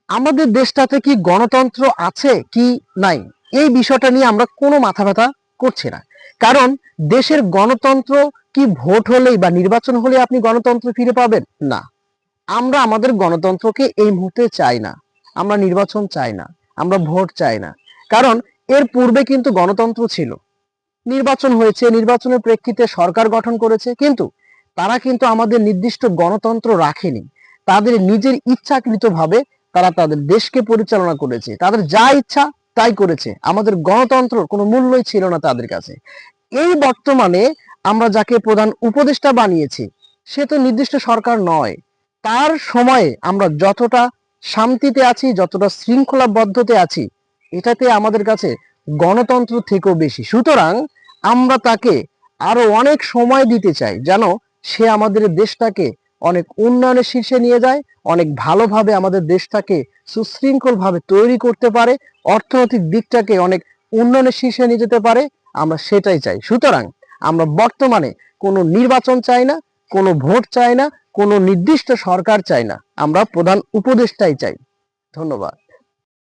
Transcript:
আমাদের দেশটাতে কি গণতন্ত্র আছে কি নাই, এই বিষয়টা নিয়ে আমরা কোনো মাথা ব্যথা করছি না। কারণ দেশের গণতন্ত্র কি ভোট হলেই বা নির্বাচন হলে আপনি গণতন্ত্র ফিরে পাবেন? না। আমরা আমাদের গণতন্ত্রকে এই মুহূর্তে চাই না। আমরা নির্বাচন চাই না, আমরা ভোট চাই না। কারণ এর পূর্বে কিন্তু গণতন্ত্র ছিল, নির্বাচন হয়েছে, নির্বাচনের প্রেক্ষিতে সরকার গঠন করেছে, কিন্তু তারা কিন্তু আমাদের নির্দিষ্ট গণতন্ত্র রাখেনি। তাদের নিজের ইচ্ছাকৃতভাবে তারা তাদের দেশকে পরিচালনা করেছে, তাদের যা ইচ্ছা তাই করেছে। আমাদের গণতন্ত্র কোনো মূল্যই ছিল না তাদের কাছে। এই বর্তমানে আমরা যাকে প্রধান উপদেষ্টা বানিয়েছি, সে তো নির্দিষ্ট সরকার নয়। তার সময়ে আমরা যতটা শান্তিতে আছি, যতটা শৃঙ্খলাবদ্ধতে আছি, এটাতে আমাদের কাছে গণতন্ত্র থেকেও বেশি। সুতরাং আমরা তাকে আরো অনেক সময় দিতে চাই, যেন সে আমাদের দেশটাকে অনেক উন্নয়নের শীর্ষে নিয়ে যায়, অনেক ভালোভাবে আমাদের দেশটাকে সুশৃঙ্খলভাবে তৈরি করতে পারে, অর্থনৈতিক দিকটাকে অনেক উন্নয়নের শীর্ষে নিয়ে যেতে পারে। আমরা সেটাই চাই। সুতরাং আমরা বর্তমানে কোনো নির্বাচন চাই না, কোনো ভোট চাই না, কোনো নির্দিষ্ট সরকার চাই না। আমরা প্রধান উপদেষ্টাই চাই। ধন্যবাদ।